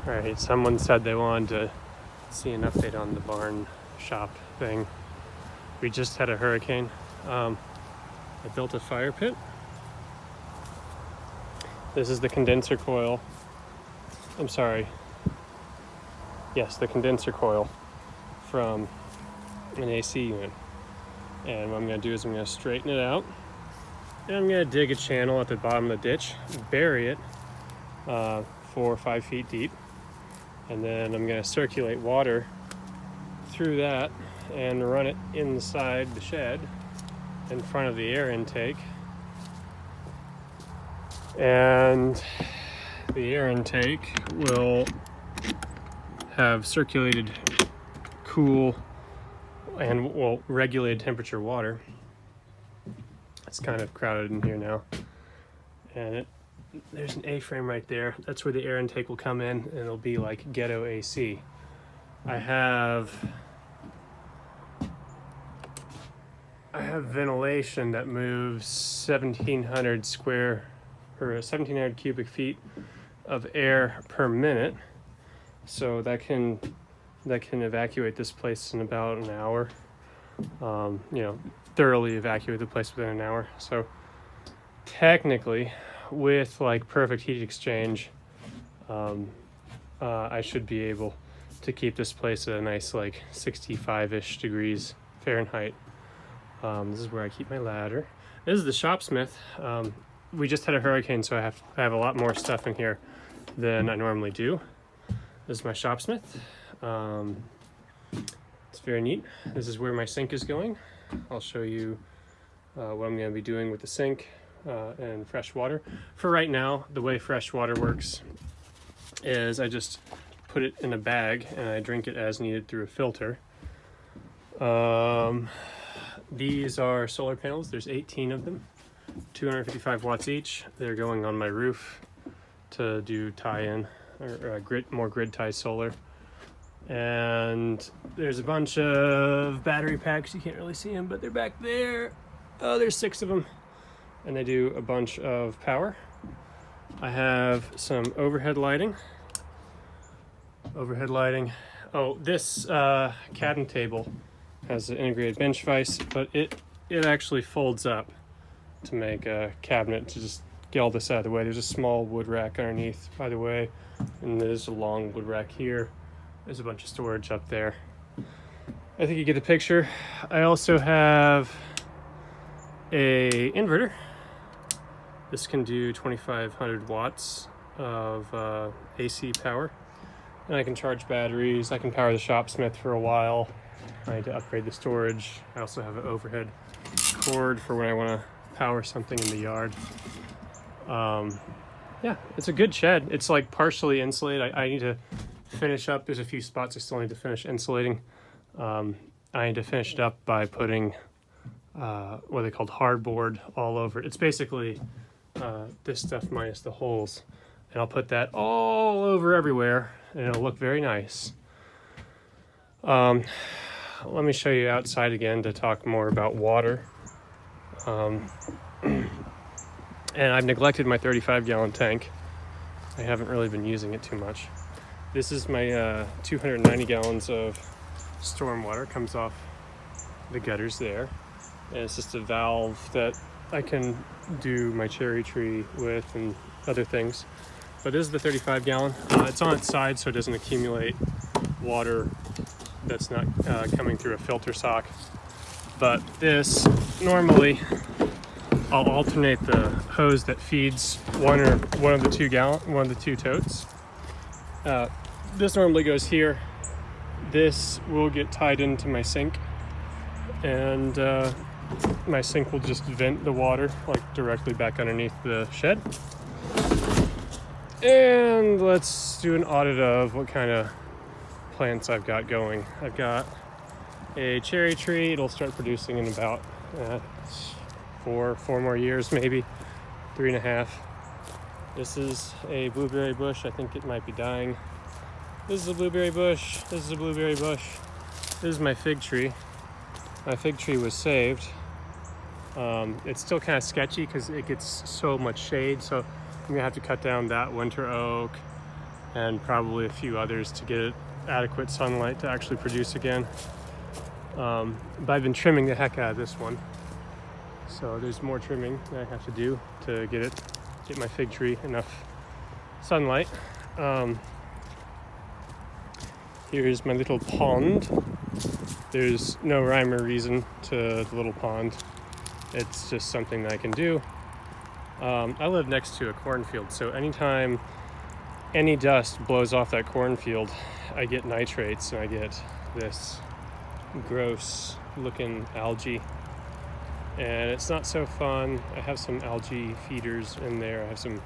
All right, someone said they wanted to see an update on the barn shop thing. We just had a hurricane. I built a fire pit. This is the condenser coil. I'm sorry. Yes, the condenser coil from an AC unit. And what I'm going to do is I'm going to straighten it out. And I'm going to dig a channel at the bottom of the ditch, bury it 4 or 5 feet deep. And then I'm going to circulate water through that and run it inside the shed in front of the air intake. And the air intake will have circulated cool and regulated temperature water. It's kind of crowded in here now. And there's an A-frame right there. That's where the air intake will come in, and it'll be like ghetto AC. I have ventilation that moves 1,700 cubic feet of air per minute. So that can evacuate this place in about an hour. Thoroughly evacuate the place within an hour. So technically, with like perfect heat exchange, I should be able to keep this place at a nice like 65-ish degrees Fahrenheit. This is where I keep my ladder. This is the Shopsmith. We just had a hurricane, so I have a lot more stuff in here than I normally do. This is my Shopsmith. It's very neat. This is where my sink is going. I'll show you what I'm going to be doing with the sink and fresh water. For right now, the way fresh water works is I just put it in a bag and I drink it as needed through a filter. These are solar panels. There's 18 of them, 255 watts each. They're going on my roof to do tie-in or more grid tie solar. And there's a bunch of battery packs. You can't really see them, but they're back there. Oh, there's 6 of them. And they do a bunch of power. I have some overhead lighting. Oh, this cabin table has an integrated bench vise, but it actually folds up to make a cabinet to just get all this out of the way. There's a small wood rack underneath, by the way, and there's a long wood rack here. There's a bunch of storage up there. I think you get the picture. I also have a inverter. This can do 2,500 watts of AC power. And I can charge batteries. I can power the Shopsmith for a while. I need to upgrade the storage. I also have an overhead cord for when I want to power something in the yard. Yeah, it's a good shed. It's like partially insulated. I need to finish up. There's a few spots I still need to finish insulating. I need to finish it up by putting what they called hardboard all over it. It's basically this stuff minus the holes. And I'll put that all over everywhere and it'll look very nice. Let me show you outside again to talk more about water. And I've neglected my 35-gallon tank. I haven't really been using it too much. This is my 290 gallons of storm water. Comes off the gutters there. And it's just a valve that I can do my cherry tree with and other things. But this is the 35-gallon. It's on its side so it doesn't accumulate water that's not coming through a filter sock. But this, normally, I'll alternate the hose that feeds one of the two totes. This normally goes here. This will get tied into my sink, and my sink will just vent the water like directly back underneath the shed. And let's do an audit of what kind of plants I've got going. I've got a cherry tree. It'll start producing in about 4 more years, maybe 3.5. This is a blueberry bush. I think it might be dying. This is a blueberry bush. This is a blueberry bush. This is my fig tree. My fig tree was saved. It's still kind of sketchy because it gets so much shade, so I'm gonna have to cut down that winter oak and probably a few others to get it adequate sunlight to actually produce again. But I've been trimming the heck out of this one, so there's more trimming that I have to do to get my fig tree enough sunlight. Here's my little pond. There's no rhyme or reason to the little pond. It's just something that I can do. I live next to a cornfield, so anytime any dust blows off that cornfield, I get nitrates and I get this gross looking algae, and it's not so fun. I have some algae feeders in there. I have some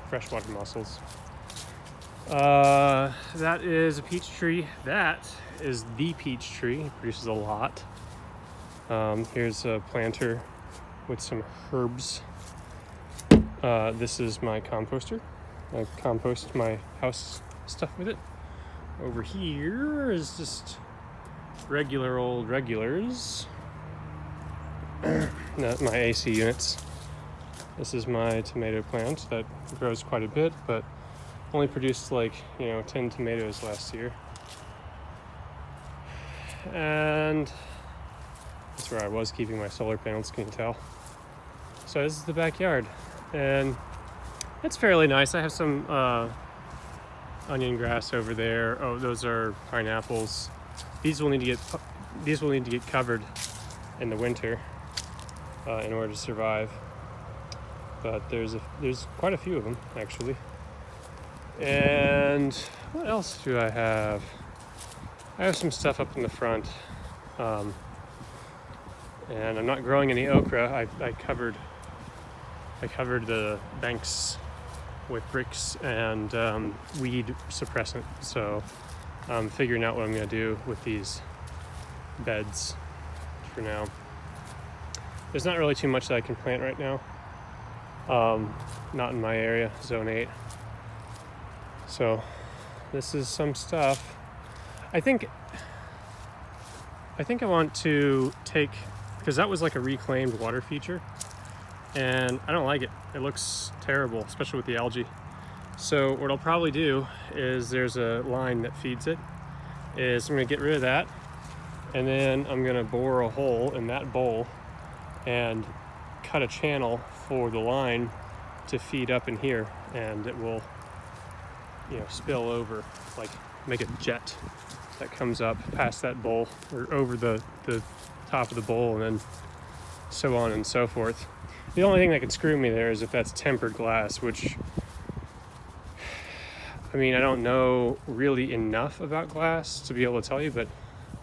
freshwater mussels. That is a peach tree. That is the peach tree. It produces a lot. Here's a planter with some herbs. This is my composter. I compost my house stuff with it. Over here is just regular old regulars. Not my AC units. This is my tomato plant that grows quite a bit, but only produced 10 tomatoes last year. And that's where I was keeping my solar panels, can you tell? So this is the backyard, and it's fairly nice. I have some onion grass over there. Oh, those are pineapples. These will need to get covered in the winter in order to survive. But there's quite a few of them actually. And what else do I have? I have some stuff up in the front, and I'm not growing any okra. I covered the banks with bricks and weed suppressant. So I'm figuring out what I'm going to do with these beds for now. There's not really too much that I can plant right now. Not in my area, zone 8. So this is some stuff. I think I want to take, because that was like a reclaimed water feature, and I don't like it. It looks terrible, especially with the algae. So what I'll probably do is, there's a line that feeds it, is I'm going to get rid of that, and then I'm going to bore a hole in that bowl and cut a channel for the line to feed up in here, and it will spill over, like make a jet that comes up past that bowl or over the top of the bowl, and then so on and so forth. The only thing that could screw me there is if that's tempered glass, which, I mean, I don't know really enough about glass to be able to tell you, but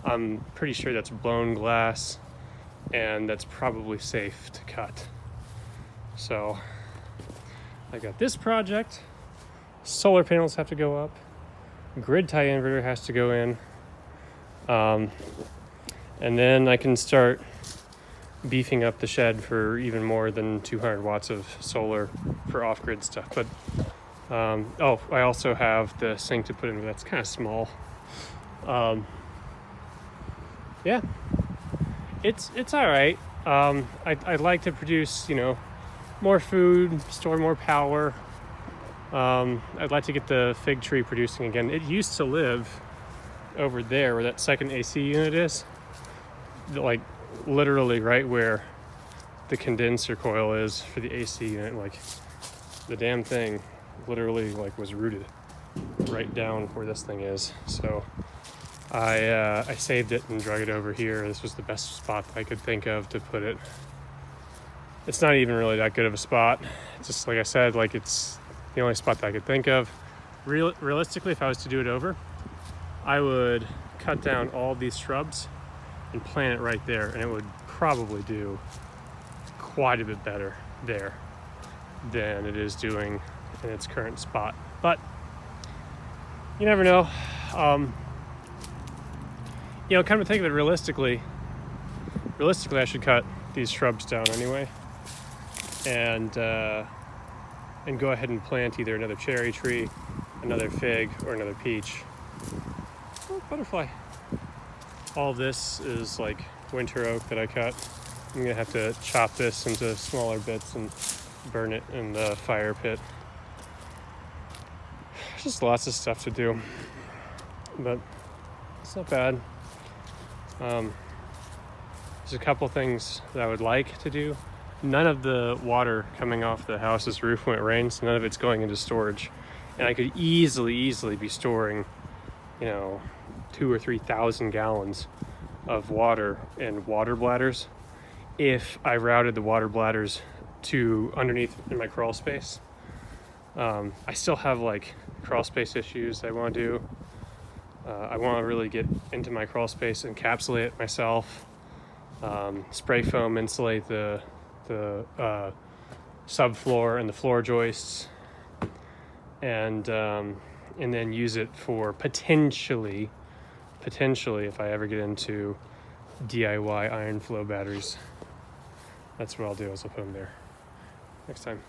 I'm pretty sure that's blown glass, and that's probably safe to cut. So I got this project. Solar panels have to go up. Grid tie inverter has to go in. And then I can start beefing up the shed for even more than 200 watts of solar for off-grid stuff. But I also have the sink to put in, but that's kind of small. Yeah, it's all right. I'd like to produce, more food, store more power. I'd like to get the fig tree producing again. It used to live over there where that second AC unit is, like literally right where the condenser coil is for the AC unit. Like the damn thing literally was rooted right down where this thing is. So I saved it and drug it over here. This was the best spot that I could think of to put it. It's not even really that good of a spot. It's just, like I said, it's the only spot that I could think of. Realistically, if I was to do it over, I would cut down all these shrubs and plant it right there, and it would probably do quite a bit better there than it is doing in its current spot. But you never know. Come to think of it, realistically, I should cut these shrubs down anyway, and go ahead and plant either another cherry tree, another fig, or another peach. Oh, butterfly. All this is winter oak that I cut. I'm gonna have to chop this into smaller bits and burn it in the fire pit. There's just lots of stuff to do, but it's not bad. There's a couple things that I would like to do. None of the water coming off the house's roof when it rains, none of it's going into storage. And I could easily be storing, 2,000 or 3,000 gallons of water in water bladders if I routed the water bladders to underneath in my crawl space. I still have like crawl space issues I want to do. I want to really get into my crawl space, encapsulate it myself, spray foam insulate the subfloor and the floor joists, and then use it for potentially if I ever get into DIY iron flow batteries. That's what I'll do, is I'll put them there next time.